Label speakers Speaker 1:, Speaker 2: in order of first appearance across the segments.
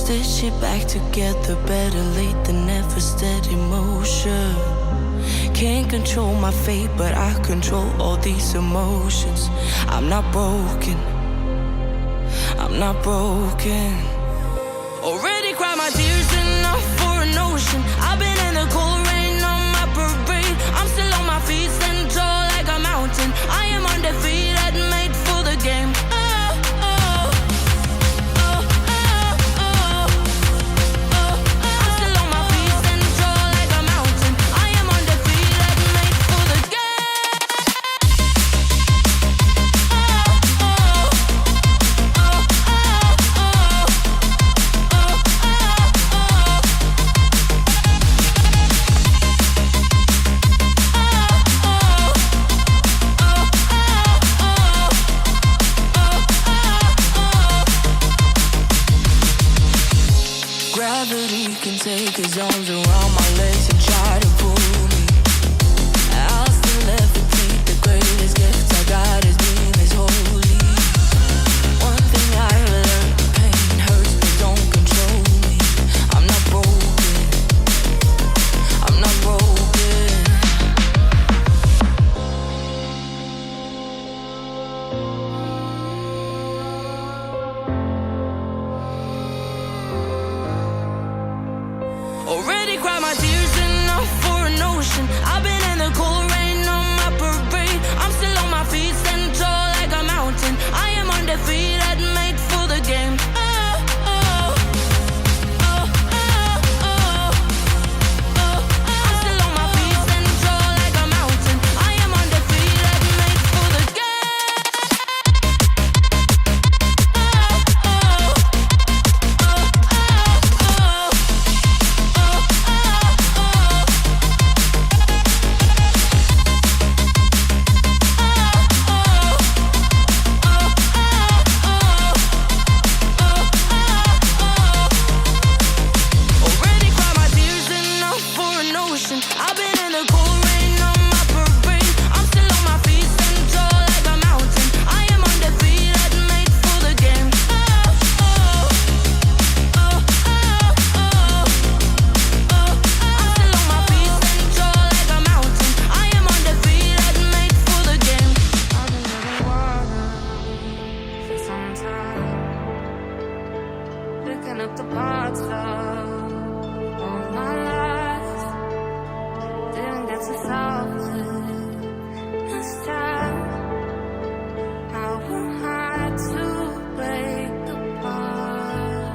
Speaker 1: stitch it back together. Better late than never. Steady motion. Can't control my fate, but I control all these emotions. I'm not broken. I'm not broken. Already cried my tears enough for an ocean. I've been in the cold rain on my parade. I'm still on my feet, stand tall like a mountain. I am undefeated, made for the game. Gravity can take his arms around my legs and try to pull me. I'll still levitate. The greatest gift I got is being this holy. One thing I learned, pain hurts but don't control me. I'm not broken. I'm not broken. Already cried my tears enough for an ocean. I've been in the cold rain on my parade. I'm still on my feet, stand tall like a mountain. I am undefeated, made for the game. I'm still on my feet, stand tall like a mountain. I am undefeated, made for the Already cried my tears enough for an ocean. I've been in the cold rain on my parade. I'm still on my feet, stand tall like a mountain. I am undefeated, made for the game. I'm still on my feet, stand tall like a mountain. I am undefeated, made for the game. I've been living water for some time, picking up the parts of all my life. Didn't get to solve it this time. I will hide to break apart.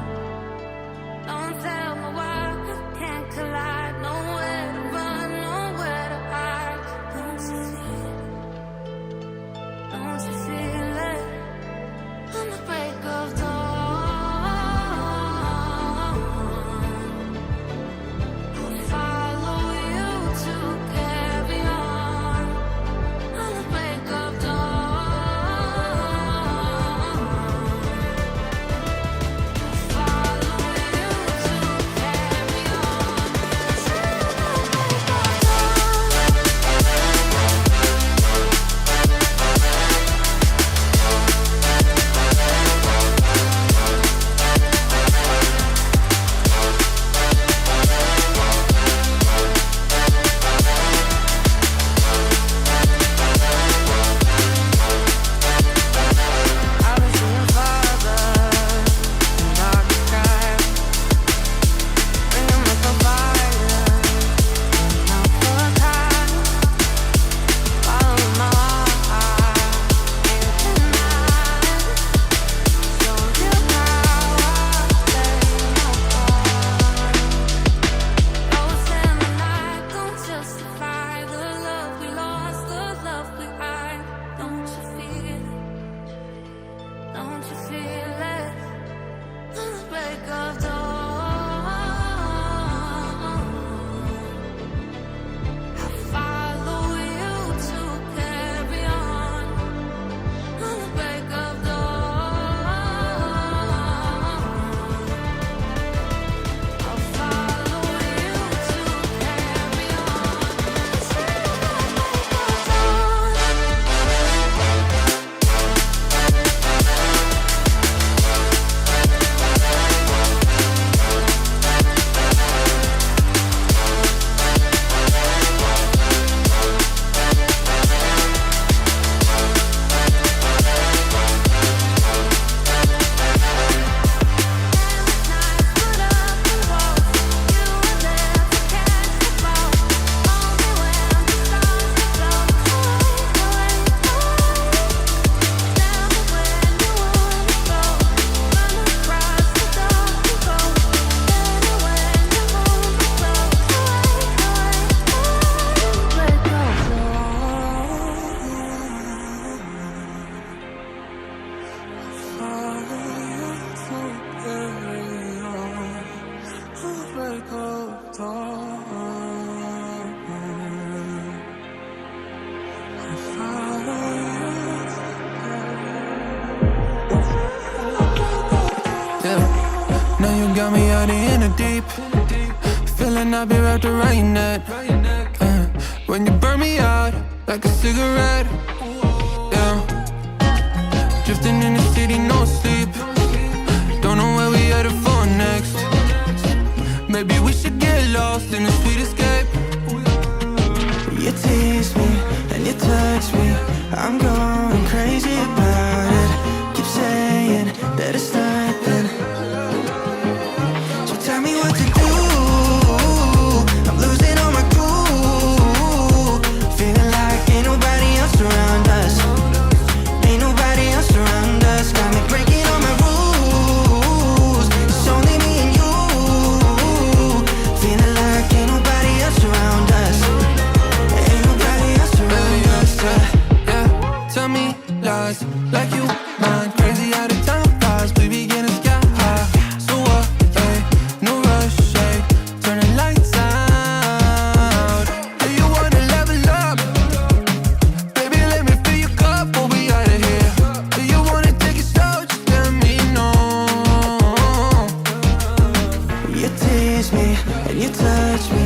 Speaker 1: Don't tell me why I can't collide. Nowhere to run, nowhere to hide. Don't you feel it? Don't you feel it? On the break of dawn, I'll follow you to carry on.
Speaker 2: Now you got me out in the deep, feeling I'll be wrapped around your neck. When you burn me out like a cigarette, yeah. Drifting in the city, no sleep. Don't know where we headed for next. Maybe we should get lost in a sweet escape.
Speaker 3: You tease me and you touch me, I'm going crazy about it. Keep saying that it's nothing, so tell me what to do. I'm losing all my cool, feeling like ain't nobody else around us. Ain't nobody else around us. Got me breaking all my rules. It's only me and you, feeling like ain't nobody else around us. Ain't nobody else around us.
Speaker 2: Yeah, tell me lies like you mind. Crazy how the time flies. We be getting sky high. So what? Ay, no rush. Ay, turn the lights out. Do you wanna level up? Baby, let me fill your cup. We'll be out of here. Do you wanna take it slow? Just let me know.
Speaker 3: You tease me and you touch me,